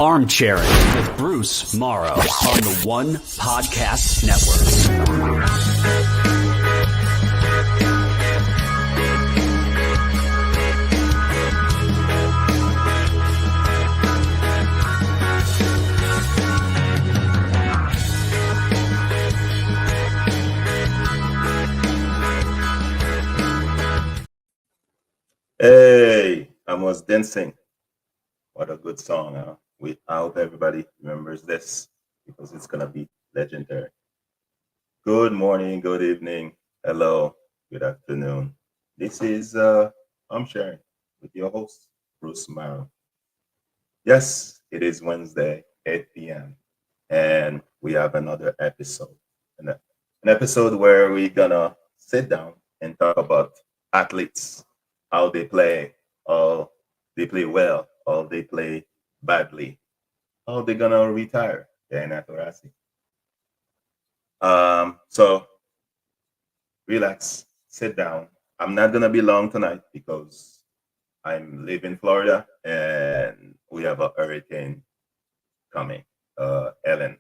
ArmChairing with Bruce Maro on the One Podcast Network. Hey, I was dancing. What a good song, huh? I hope everybody remembers this because it's gonna be legendary. Good morning, good evening, hello, good afternoon. This is I'm sharing with your host, Bruce Maro. Yes, it is Wednesday, 8 p.m. and we have another episode. An episode where we're gonna sit down and talk about athletes, how they play, how they play well, how they play badly, how they're gonna retire. They're not Thoracic. So relax, sit down. I'm not gonna be long tonight because I'm living in Florida and we have a hurricane coming. Ellen.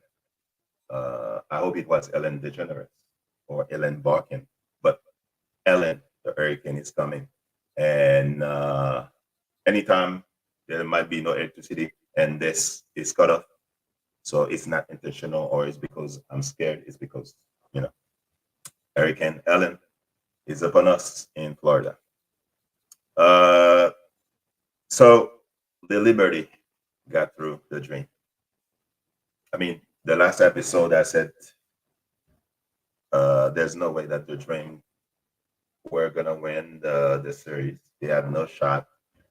I hope it was Ellen DeGeneres or Ellen Barkin, but Ellen, the hurricane is coming. And anytime there might be no electricity and this is cut off. So it's not intentional or it's because I'm scared. It's because, Hurricane Ellen is upon us in Florida. So the Liberty got through the dream. I mean, the last episode I said there's no way that the Dream were gonna win the series. They had no shot,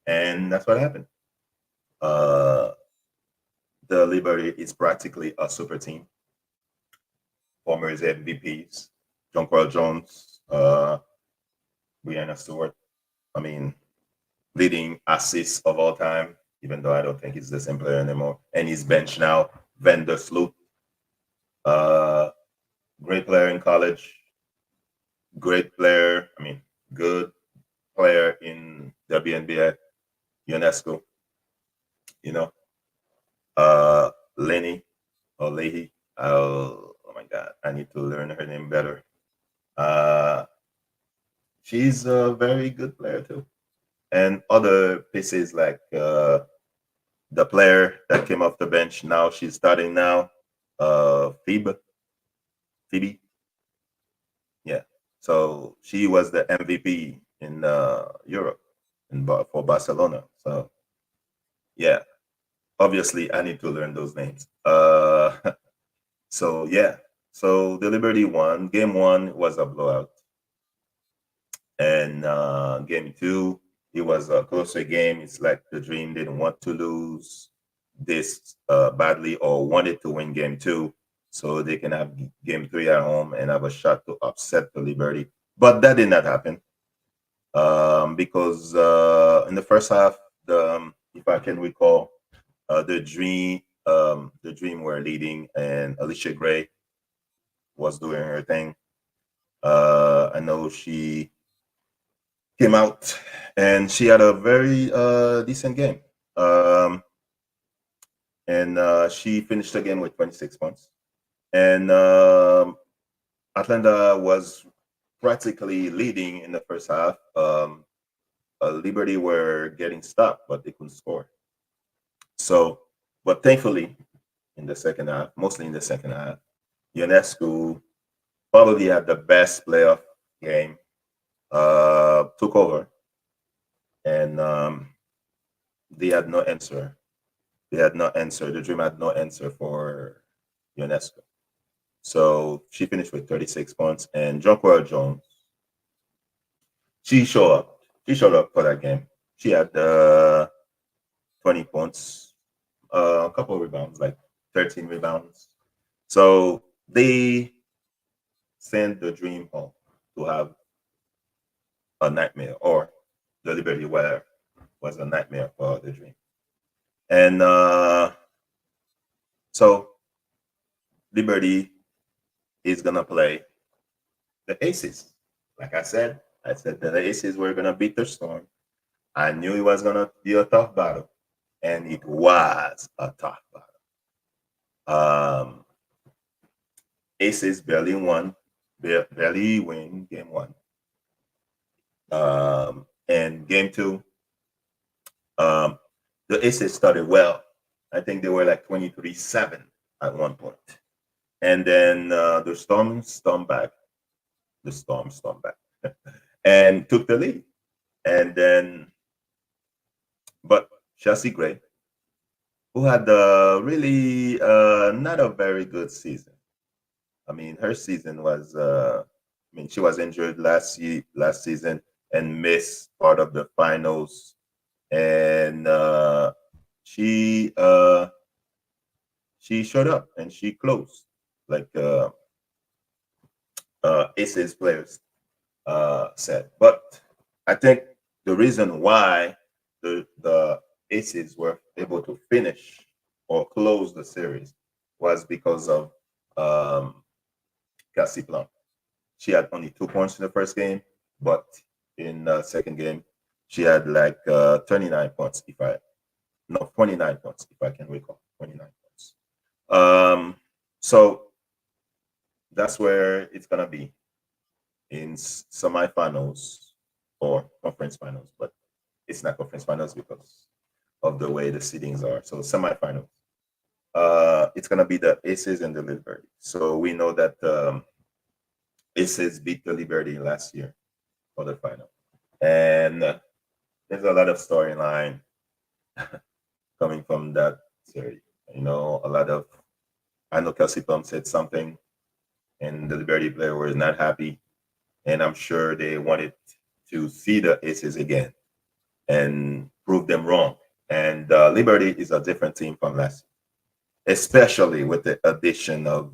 and that's what happened. Uh, the Liberty is practically a super team. Former MVPs, John Carl Jones, Brianna Stewart. I mean, leading assists of all time, even though I don't think he's the same player anymore. And he's bench now, Vander Sloot. Great player in college, great player, good player in WNBA, UNESCO, you know. Lenny or Leahy. Oh my God, I need to learn her name better. She's a very good player too. And other pieces like the player that came off the bench, now she's starting now, Phoebe. Yeah. So she was the MVP in Europe for Barcelona. So yeah, obviously I need to learn those names. So yeah, so the Liberty won. Game one was a blowout, and game two it was a closer game. It's like the Dream didn't want to lose this badly or wanted to win game two so they can have game three at home and have a shot to upset the Liberty. But that did not happen because in the first half, if I can recall, the Dream were leading, and Alicia Gray was doing her thing. I know she came out and she had a very decent game. And she finished the game with 26 points. And Atlanta was practically leading in the first half. Liberty were getting stopped, but they couldn't score. So, but thankfully, in the second half, mostly in the second half, UNESCO probably had the best playoff game, took over, and they had no answer. They had no answer. The Dream had no answer for UNESCO. So she finished with 36 points, and Jonquil Jones, she showed up. She showed up for that game. She had 20 points, a couple of rebounds, like 13 rebounds. So they sent the Dream home to have a nightmare, or the Liberty where was a nightmare for the Dream. And so Liberty is gonna play the Aces. Like I said the Aces were gonna beat the Storm. I knew it was gonna be a tough battle. and it was a tough battle. Aces barely win game one. And game two, um, the Aces started well. I think they were like 23-7 at one point. And then the stormed back. The stormed back and took the lead. And then, but Chelsea Gray, who had really not a very good season. I mean, her season was, she was injured last season and missed part of the finals. And she showed up and she closed like Aces players said. But I think the reason why the Aces were able to finish or close the series was because of Cassie Plum. She had only 2 points in the first game, but in the second game, she had like 29 points, 29 points, if I can recall, 29 points. So that's where it's going to be in semifinals or conference finals, but it's not conference finals because of the way the seedings are. So semifinals, it's going to be the Aces and the Liberty. So we know that Aces beat the Liberty last year for the final. And there's a lot of storyline coming from that series. You know, I know Kelsey Plum said something, and the Liberty player was not happy. And I'm sure they wanted to see the Aces again and prove them wrong. And Liberty is a different team from last year, especially with the addition of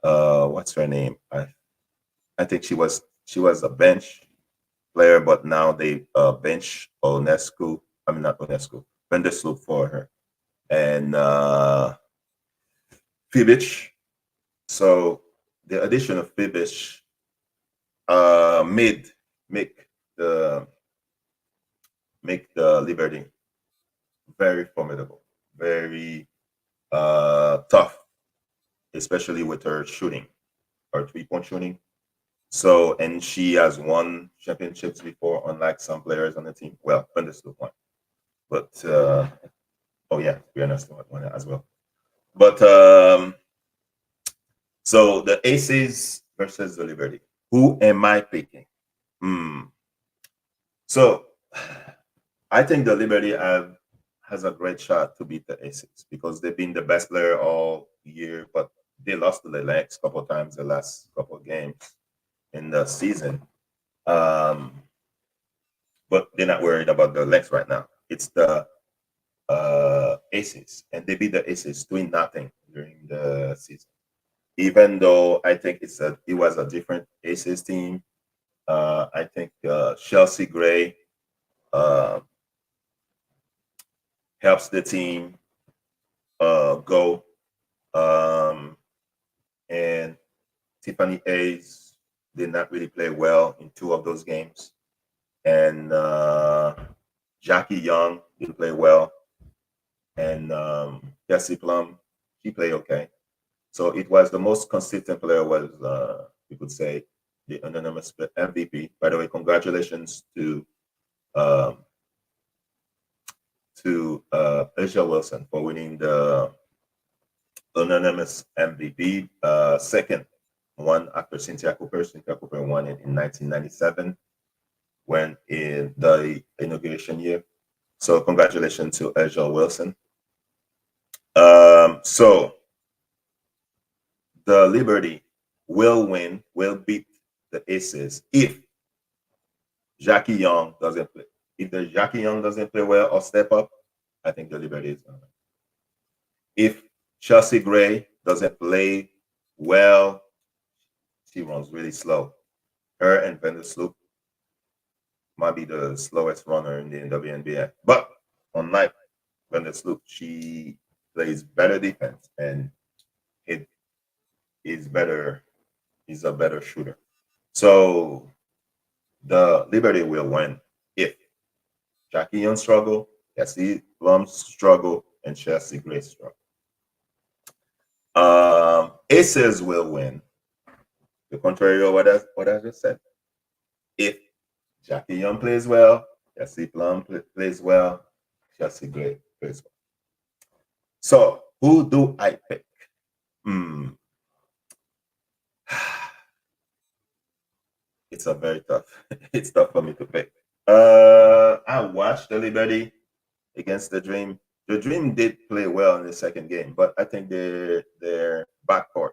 what's her name? I think she was a bench player, but now they bench Onescu. I mean not Onescu, Bendersloop for her, and Fibic. So the addition of Fibic made make the Liberty very formidable, very tough, especially with her shooting, her 3-point shooting. So, and she has won championships before, unlike some players on the team. Well, Bundesliga won, but oh yeah, we understand won as well. But so the Aces versus the Liberty. Who am I picking? So I think the Liberty has a great shot to beat the Aces because they've been the best player all year, but they lost to the Lynx a couple of times the last couple of games in the season. But they're not worried about the Lynx right now. It's the Aces, and they beat the Aces 2-0 during the season. Even though I think it was a different Aces team. I think Chelsea Gray helps the team go. And Tiffany Hayes did not really play well in 2 of those games. And Jackie Young didn't play well. And Jesse Plum, he played okay. So it was the most consistent player was, you could say, the anonymous MVP. By the way, congratulations to Asia Wilson for winning the anonymous MVP, second one after Cynthia Cooper. Cynthia Cooper won it in 1997 when in the inauguration year. So congratulations to Asia Wilson. So the Liberty will beat the Aces if Jackie Young doesn't play. If the Jackie Young doesn't play well or step up, I think the Liberty is going to win. If Chelsea Gray doesn't play well, she runs really slow. Her and Vandersloot might be the slowest runner in the WNBA. But unlike Vandersloot, she plays better defense and it is better. He's a better shooter. So the Liberty will win if Jackie Young struggle Cassie Plum struggle and Chelsea Gray struggle. Aces will win. The contrary of what I just said. If Jackie Young plays well, Cassie Plum plays well, Chelsea Gray plays well. So who do I pick? It's a very tough. It's tough for me to pick. I watched the Liberty against the Dream. The Dream did play well in the second game, but I think their backcourt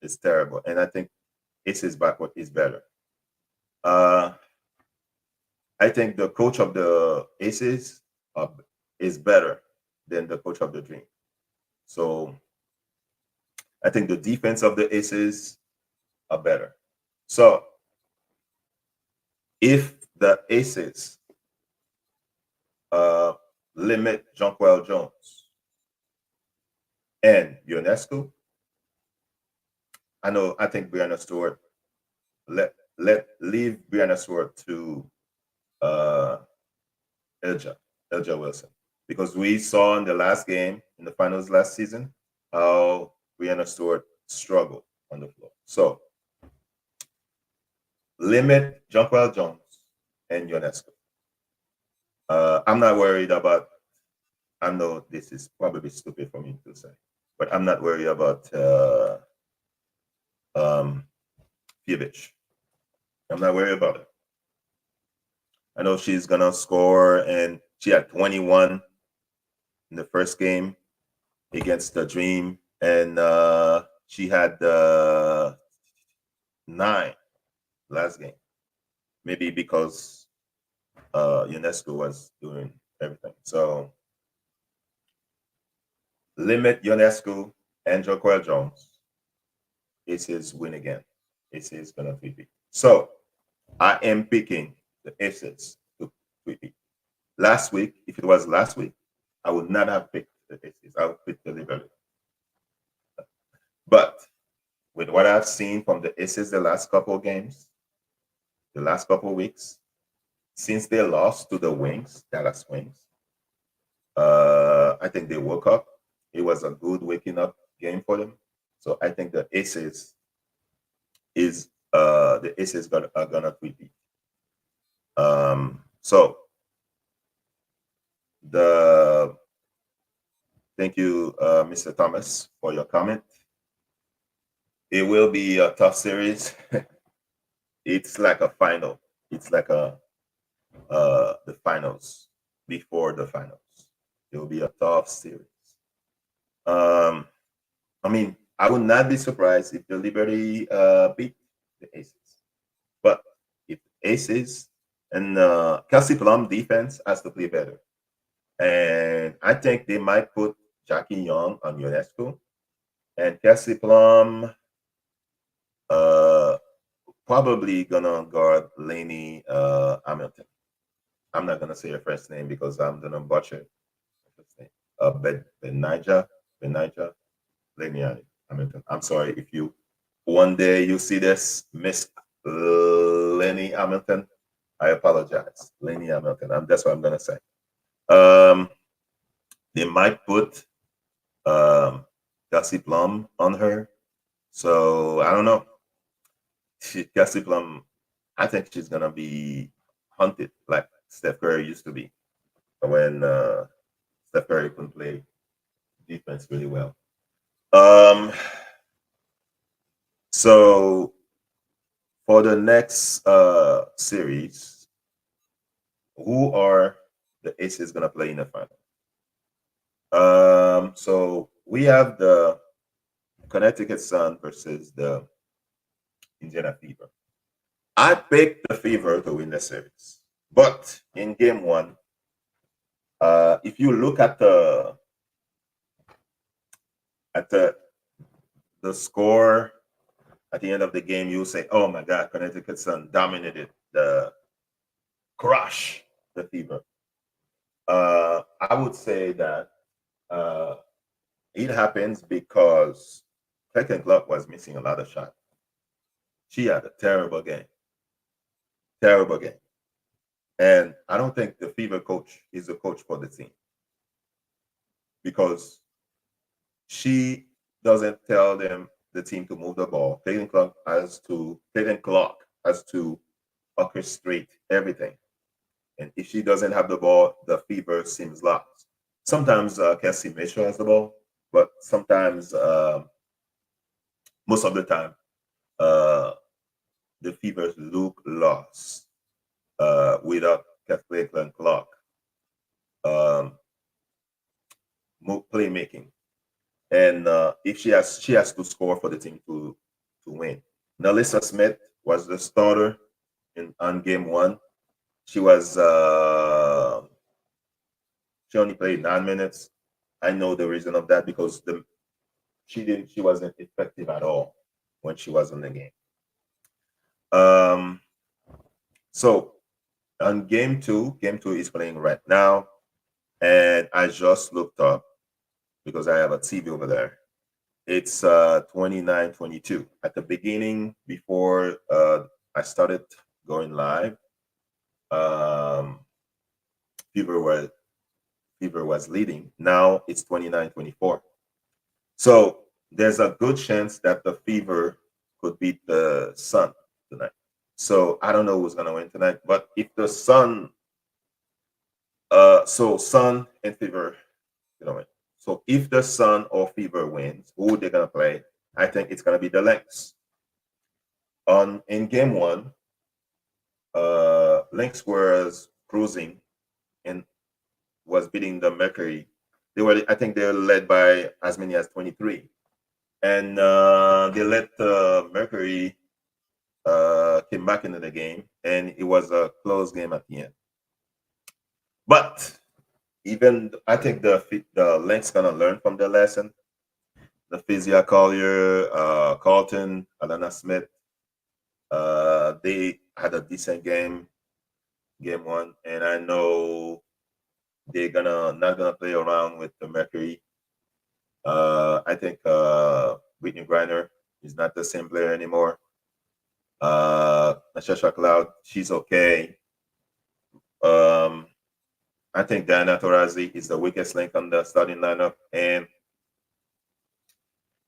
is terrible, and I think Ace's backcourt is better. I think the coach of the Aces is better than the coach of the Dream. So I think the defense of the Aces are better. So if the Aces limit Jonquel Jones and Ionescu, I think Brianna Stewart leave Brianna Stewart to Elja Wilson, because we saw in the last game in the finals last season how Brianna Stewart struggled on the floor. So limit Jonquel Jones and Ionescu. I'm not worried about. I know this is probably stupid for me to say, but I'm not worried about Fivich. I'm not worried about it. I know she's gonna score, and she had 21 in the first game against the Dream, and she had 9 last game. Maybe because Ionescu was doing everything. So limit Ionescu and Jonquel Jones. Aces win again. Aces gonna repeat. So I am picking the Aces to repeat. Last week, if it was last week, I would not have picked the Aces. I would pick the Liberty. But with what I've seen from the Aces the last couple of games, the last couple of weeks, since they lost to the Dallas Wings, I think they woke up. It was a good waking up game for them. So I think the Aces are gonna repeat. So thank you, Mr. Thomas, for your comment. It will be a tough series. It's like a final. It's like the finals before the finals. It will be a tough series. I mean, I would not be surprised if the Liberty beat the Aces. But if Aces and Kelsey Plum defense has to play better. And I think they might put Jackie Young on Ionescu. And Kelsey Plum probably gonna guard Laney Hamilton. I'm not gonna say her first name because I'm gonna butcher her first name. Benija, Laney Hamilton. I'm sorry if you one day you see this, Miss Laney Hamilton. I apologize, Laney Hamilton. That's what I'm gonna say. They might put Kelsey Plum on her. So I don't know. Kelsey Plum, I think she's gonna be hunted like Steph Curry used to be when Steph Curry couldn't play defense really well. So for the next series, who are the Aces gonna play in the final? So we have the Connecticut Sun versus the Indiana Fever. I picked the Fever to win the series, but in game 1, if you look at the score at the end of the game, you say, "Oh my God, Connecticut Sun dominated crush the Fever." I would say that it happens because Clayton Clark was missing a lot of shots. She had a terrible game. Terrible game. And I don't think the Fever coach is a coach for the team because she doesn't tell them the team to move the ball. Clayton Clark has to orchestrate everything. And if she doesn't have the ball, the Fever seems lost. Sometimes Cassie Mitchell has the ball, but sometimes, most of the time, uh, the Fevers look lost without Clayton Clark um, playmaking. And if she has to score for the team to win. Nalissa Smith was the starter on game one. She was she only played 9 minutes. I know the reason of that because she wasn't effective at all when she was in the game. Um, so on game two is playing right now, and I just looked up because I have a TV over there. It's 29-22. At the beginning, before I started going live, um, Fever was Fever was leading. Now it's 29-24. So there's a good chance that the Fever could beat the Sun tonight. So I don't know who's gonna win tonight, but if the Sun, so Sun and Fever, win. So if the Sun or Fever wins, who they're gonna play? I think it's gonna be the Lynx. On in game one, Lynx was cruising and was beating the Mercury. I think they were led by as many as 23, and they let Mercury came back into the game, and it was a close game at the end. But even I think the Lynx gonna learn from the lesson. The Physia Collier, Carlton, Alana Smith, they had a decent game one, and I know they're gonna not gonna play around with the Mercury. I think Whitney Griner is not the same player anymore. Natasha Cloud, she's okay. I think Diana Taurasi is the weakest link on the starting lineup, and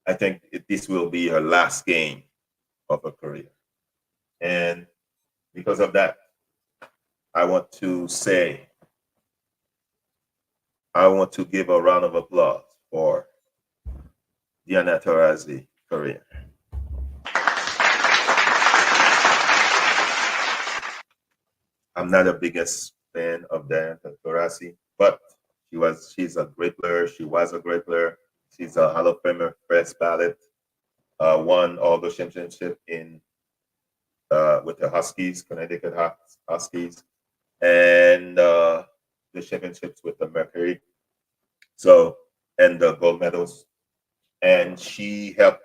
I think this will be her last game of her career. And because of that, I want to give a round of applause for Diana Taurasi' career. I'm not the biggest fan of Diana Taurasi, but she's a great player. She was a great player. She's a Hall of Famer, first ballot. Won all the championship in with the Huskies, Connecticut Huskies, and the championships with the Mercury. So, and the gold medals. And she helped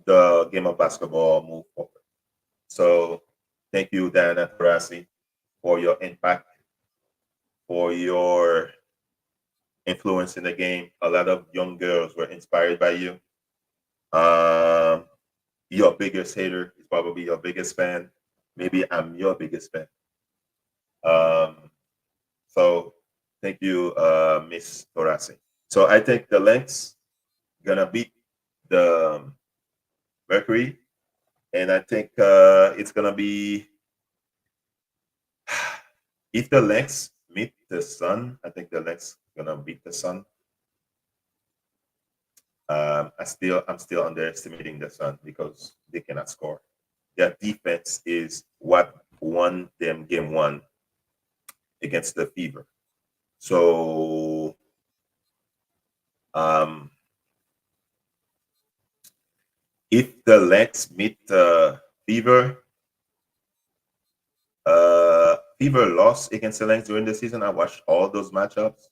the game of basketball move forward. So, thank you, Diana Taurasi, for your impact, for your influence in the game. A lot of young girls were inspired by you. Your biggest hater is probably your biggest fan. Maybe I'm your biggest fan. So thank you, Miss Taurasi. So I think the Lynx gonna beat the Mercury, and I think it's gonna be if the Lynx meet the Sun. I think the Lynx gonna beat the Sun. I'm still underestimating the Sun because they cannot score. Their defense is what won them game one against the Fever. So if the Lynx meet Fever, Fever lost against the Lynx during the season. I watched all those matchups.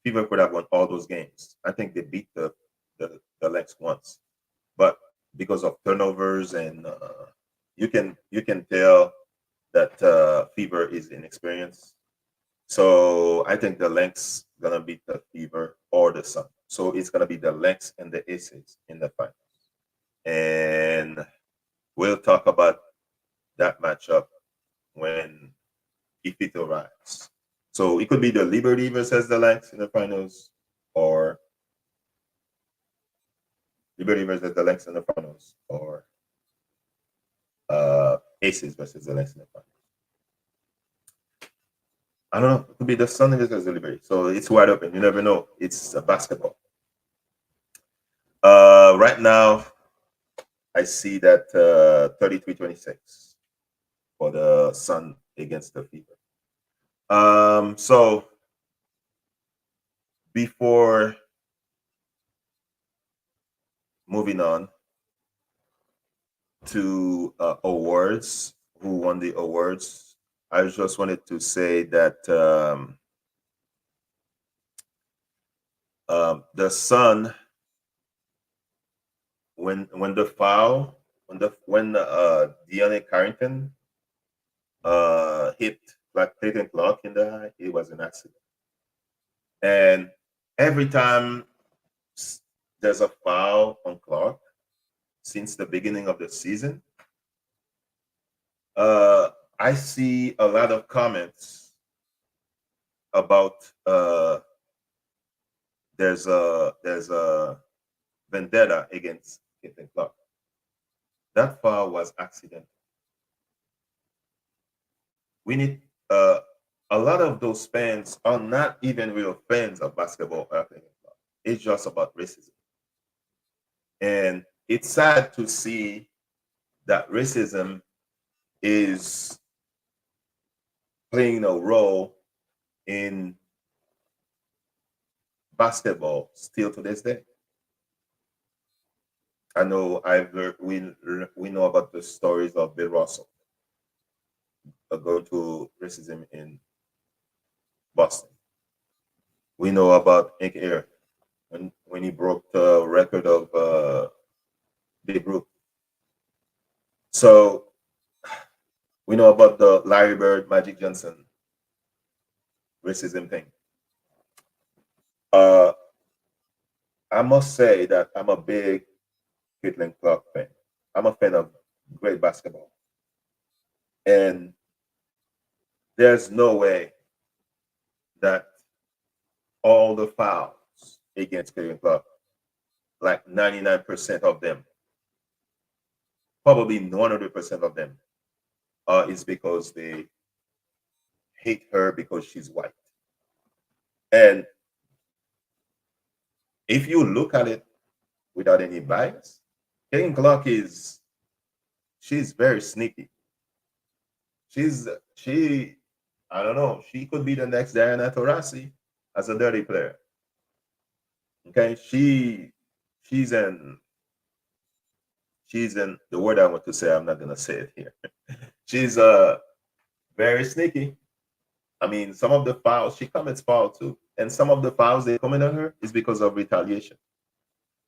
Fever could have won all those games. I think they beat the Lynx once, but because of turnovers and you can tell that Fever is inexperienced. So I think the Lynx gonna beat the Fever or the Sun. So it's gonna be the Lynx and the Aces in the finals, and we'll talk about that matchup when if it arrives. So it could be the Liberty versus the Lynx in the finals, or Liberty versus the Lynx in the finals, or Aces versus the Lynx in the finals. I don't know. It could be the Sun versus the Liberty. So it's wide open. You never know. It's a basketball. Right now, I see that 33-26 for the Sun against the Fever. So before moving on to awards, who won the awards, I just wanted to say that the Sun, when the foul, when De'Anna Carrington hit like Clayton Clark in the eye, it was an accident. And every time there's a foul on Clark since the beginning of the season, I see a lot of comments about there's a vendetta against Clayton Clark. That foul was accidental. We need a lot of those fans are not even real fans of basketball. It's just about racism. And it's sad to see that racism is playing a role in basketball still to this day. I know we know about the stories of Bill Russell going to racism in Boston. We know about Hank Aaron when he broke the record of Babe Ruth. So we know about the Larry Bird, Magic Johnson racism thing. I must say that I'm a big Caitlin Clark fan. I'm a fan of great basketball. And there's no way that all the fouls against Caitlin Clark, like 99% of them, probably 100% of them, is because they hate her because she's white. And if you look at it without any bias, Caitlin Clark she's very sneaky. I don't know, she could be the next Diana Taurasi as a dirty player. Okay, she's in the word I want to say, I'm not gonna say it here. She's very sneaky. I mean, some of the fouls, she commits foul too. And some of the fouls they commit on her is because of retaliation.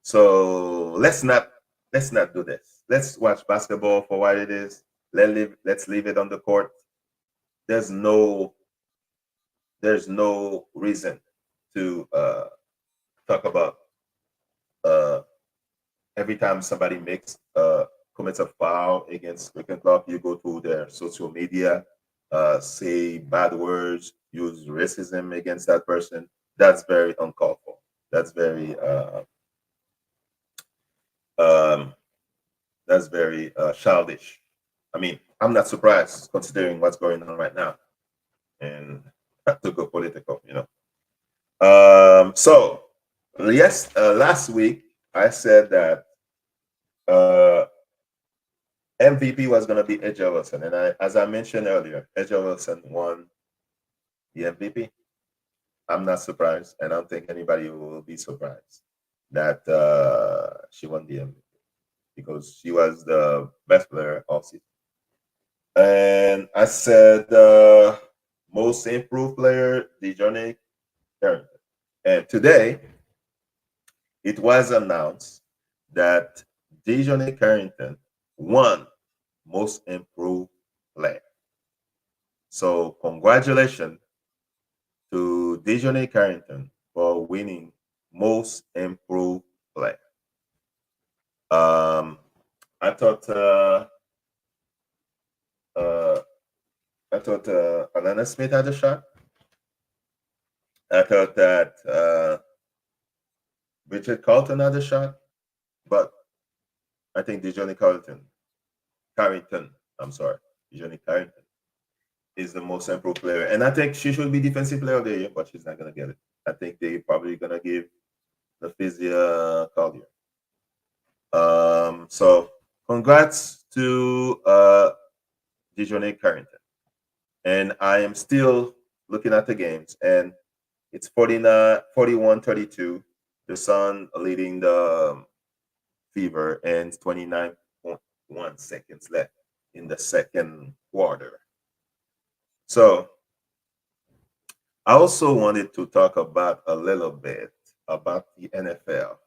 So let's not do this. Let's watch basketball for what it is. Let's leave it on the court. There's no reason to talk about every time somebody commits a foul against Wigan Club, you go to their social media, say bad words, use racism against that person. That's very uncalled for. That's very childish. I mean, I'm not surprised considering what's going on right now, and not to go political, So yes, last week I said that MVP was going to be Edge Wilson, and as I mentioned earlier, Edge Wilson won the MVP. I'm not surprised, and I don't think anybody will be surprised that she won the MVP because she was the best player all season. And I said most improved player, DeJounte Carrington. And today, it was announced that DeJounte Carrington won most improved player. So congratulations to DeJounte Carrington for winning most improved player. I thought I thought Alana Smith had a shot. I thought that Richard Carlton had a shot, but I think Dejohnny Carrington, I'm sorry, Dejohnny Carrington is the most improved player. And I think she should be defensive player of the year, but she's not going to get it. I think they probably going to give the Physia Collier. So congrats to Dejohnny Carrington. And I am still looking at the games, and it's 41-32. The Sun leading the Fever, and 29.1 seconds left in the second quarter. So I also wanted to talk about a little bit about the NFL.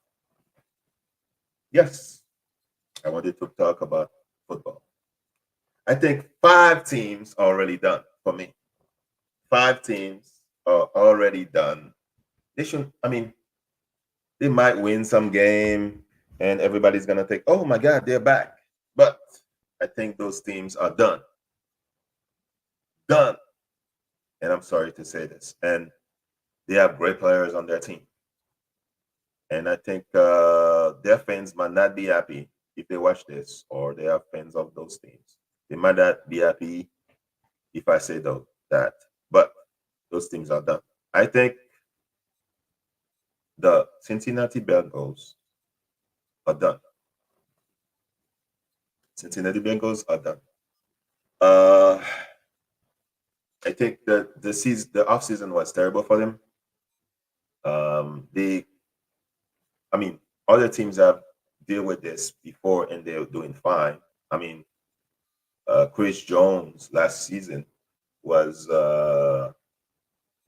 Yes, I wanted to talk about football. I think 5 teams are already done for me. 5 teams are already done. They should, I mean, they might win some game and everybody's going to think, oh my God, they're back. But I think those teams are done. Done. And I'm sorry to say this. And they have great players on their team. And I think their fans might not be happy if they watch this, or they are fans of those teams. They might not be happy if I say that. But those teams are done. I think the Cincinnati Bengals are done. Cincinnati Bengals are done. I think that the off season was terrible for them. Other teams have dealt with this before and they're doing fine. I mean, Chris Jones last season was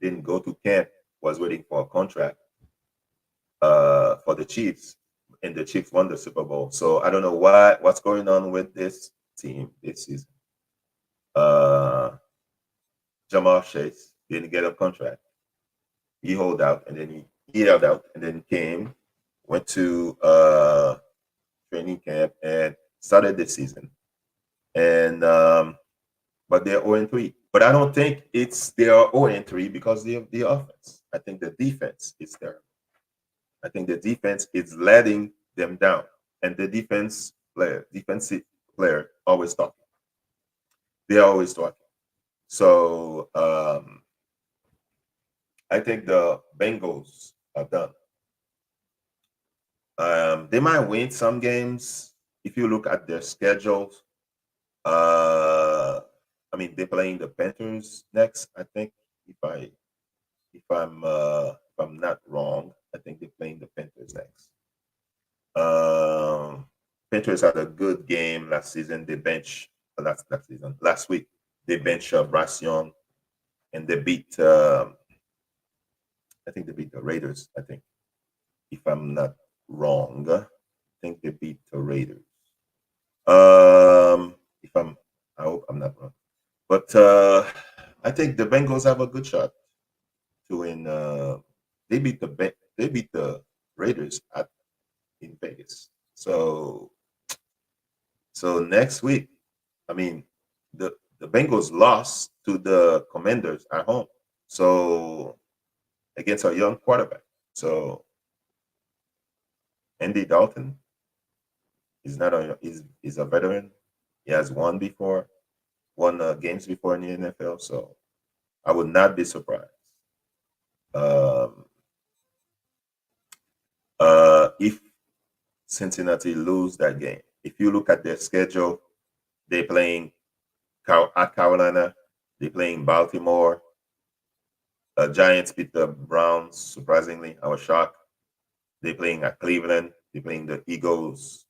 didn't go to camp, was waiting for a contract for the Chiefs, and the Chiefs won the Super Bowl. So I don't know what's going on with this team this season. Jamal Chase didn't get a contract. He held out, and then he held out, and then went to training camp and started the season. And but they're 0-3. But I don't think they are 0-3 because of the offense. I think the defense is terrible. I think the defense is letting them down, and the defensive player, always talking. They're always talking. So I think the Bengals are done. They might win some games if you look at their schedules. They're playing the Panthers next. I think if I'm not wrong, I think they're playing the Panthers next. Panthers had a good game last season. They last week they benched Bryce Young, and they beat. I think they beat the Raiders. I think, if I'm not wrong, I think they beat the Raiders. I hope I'm not wrong, but I think the Bengals have a good shot to win. They beat the Raiders in Vegas. So next week, the Bengals lost to the Commanders at home, so against a young quarterback. So Andy Dalton is not is a veteran. He has won games before in the NFL. So I would not be surprised if Cincinnati lose that game. If you look at their schedule, they're playing at Carolina, they're playing Baltimore. Giants beat the Browns. Surprisingly, I was shocked. They're playing at Cleveland. They're playing the Eagles.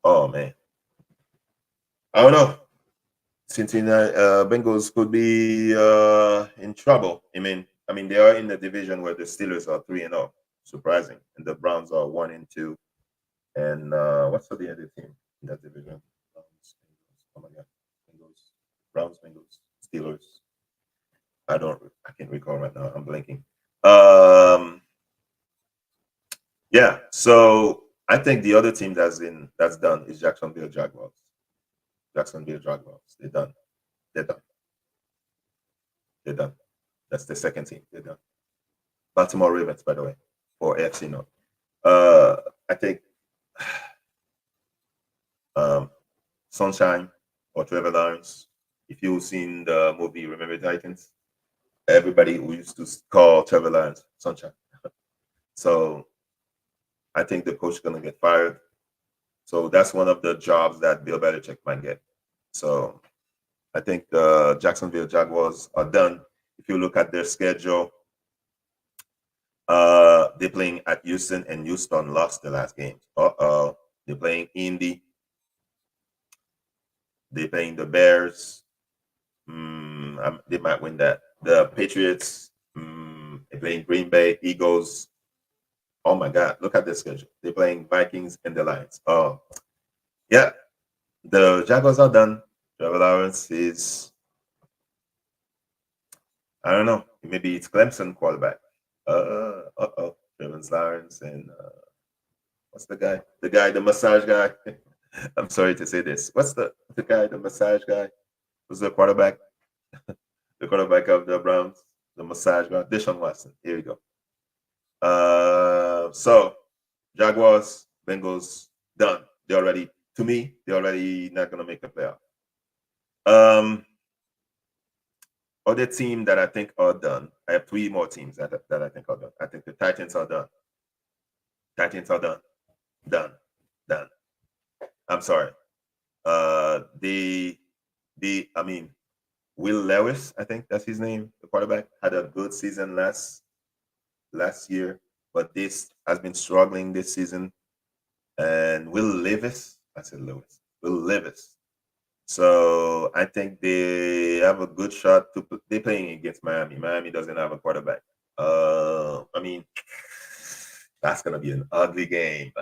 Oh man, I don't know. Cincinnati Bengals could be in trouble. They are in the division where the Steelers are 3-0. Surprising, and the Browns are 1-2. And what's the other team in that division? Oh my God, Browns, Bengals, Steelers. I can't recall right now. I'm blanking. Yeah. So I think the other team that's done is Jacksonville Jaguars. Jacksonville Jaguars. They're done. They're done. That's the second team. They're done. Baltimore Ravens, by the way, or AFC North. I think um, Sunshine or Trevor Lawrence. If you've seen the movie Remember the Titans, everybody who used to call Trevor Lawrence Sunshine. So I think the coach is going to get fired. So that's one of the jobs that Bill Belichick might get. So I think the Jacksonville Jaguars are done. If you look at their schedule, they're playing at Houston, and Houston lost the last game. They're playing Indy. They're playing the Bears. They might win that. The Patriots. They're playing Green Bay, Eagles. Oh my God! Look at the schedule. They're playing Vikings and the Lions. Oh, yeah. The Jaguars are done. Trevor Lawrence is, I don't know. Maybe it's Clemson quarterback. Trevor Lawrence and what's the guy? The massage guy. I'm sorry to say this. What's the guy, the massage guy? Who's the quarterback? The quarterback of the Browns, the massage guy, Deshaun Watson. Here we go. So Jaguars, Bengals, done. They're already, to me, they're already not gonna make the playoff. Other team that I think are done. I have three more teams that I think are done. I think the Titans are done. Titans are done. Done. I'm sorry. I mean, Will Lewis, I think that's his name, the quarterback, had a good season last year, but this has been struggling this season. And Will Levis, I said Lewis, Will Levis. So I think they have a good shot to put. They're playing against Miami. Miami doesn't have a quarterback. I mean, that's gonna be an ugly game.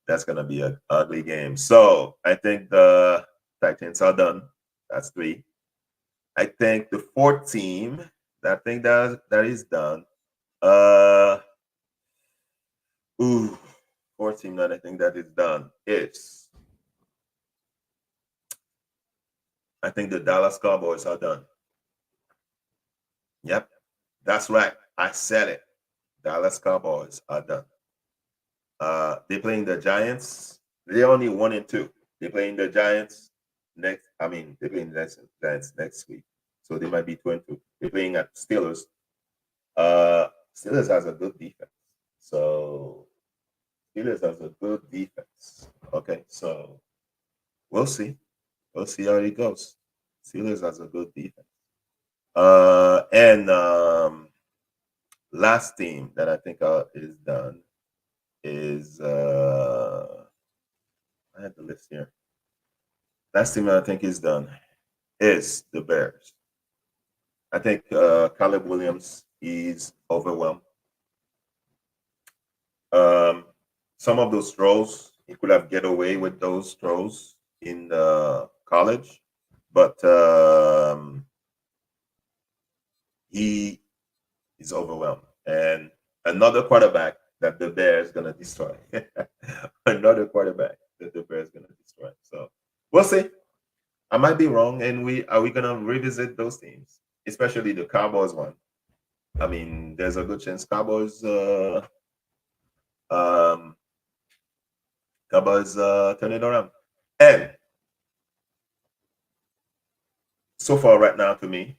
That's gonna be an ugly game. So I think the Titans are done. That's three. I think the fourth team that I think that is done. Fourth team that I think that is done is, I think the Dallas Cowboys are done. Yep, that's right. I said it. Dallas Cowboys are done. They're playing the Giants. They're only 1-2. They're playing the Giants next. I mean, they're playing the Giants next week, so they might be 2-2. They're playing at Steelers. Steelers has a good defense. So Steelers has a good defense. Okay, so we'll see. We'll see how it goes. Steelers has a good defense. And last team that I think is done is I had the list here. Last team I think is done is the Bears. I think Caleb Williams is overwhelmed. Some of those throws, he could have get away with those throws in college, but he is overwhelmed. And another quarterback that the Bears gonna destroy. Another quarterback that the Bears gonna destroy. So we'll see. I might be wrong, and we gonna revisit those teams, especially the Cowboys one. I mean, there's a good chance Cowboys turn it around. And so far, right now, to me,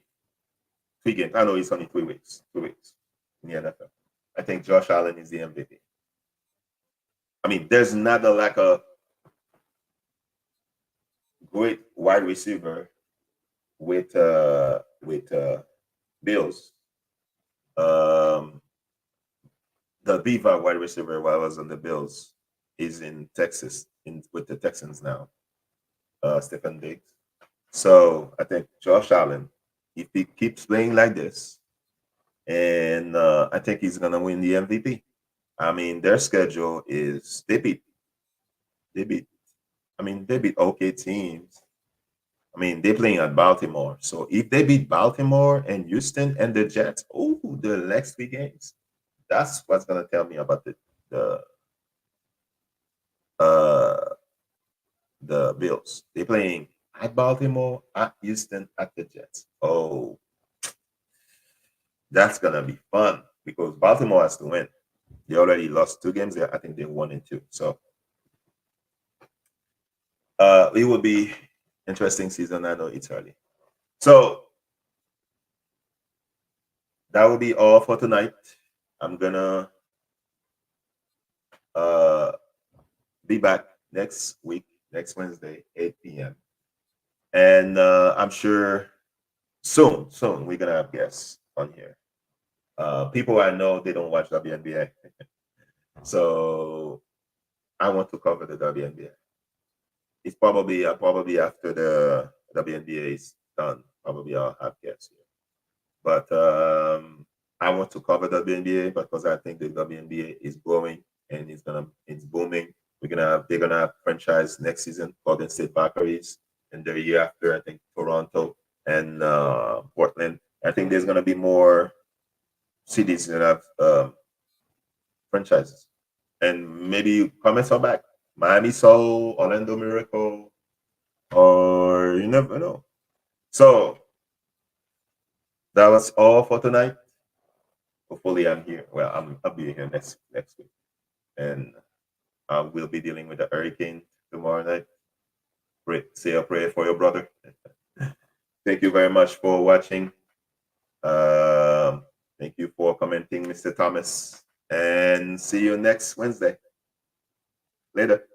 3 games. I know it's only 3 weeks. 2 weeks in the NFL. I think Josh Allen is the MVP. I mean, there's not a lack of great wide receiver with Bills. The Viva wide receiver while I was on the Bills is in Texas with the Texans now. Stephen Diggs. So I think Josh Allen, if he keeps playing like this, and I think he's gonna win the MVP. I mean, their schedule is they beat okay teams. I mean, they're playing at Baltimore. So if they beat Baltimore and Houston and the Jets, the next 3 games, that's what's gonna tell me about uh the Bills. They're playing at Baltimore, at Houston, at the Jets. Oh, That's gonna be fun because Baltimore has to win. They already lost 2 games. I think they won in 2. So it will be interesting season. I know it's early. So that will be all for tonight. I'm gonna be back next week, next Wednesday, 8 p.m. And I'm sure soon we're gonna have guests on here. People I know they don't watch WNBA, so I want to cover the WNBA. It's probably after the WNBA is done. Probably I'll have guests here. But I want to cover the WNBA because I think the WNBA is growing and it's booming. They're gonna have franchise next season, Golden State Valkyries, and the year after I think Toronto and Portland. I think there's gonna be more cities that have franchises, and maybe comments are back. Miami Soul, Orlando Miracle, or you never know. So that was all for tonight. Hopefully, I'm here. Well, I'll be here next week, and we'll be dealing with the hurricane tomorrow night. Say a prayer for your brother. Thank you very much for watching. Thank you for commenting, Mr. Thomas, and see you next Wednesday. Later.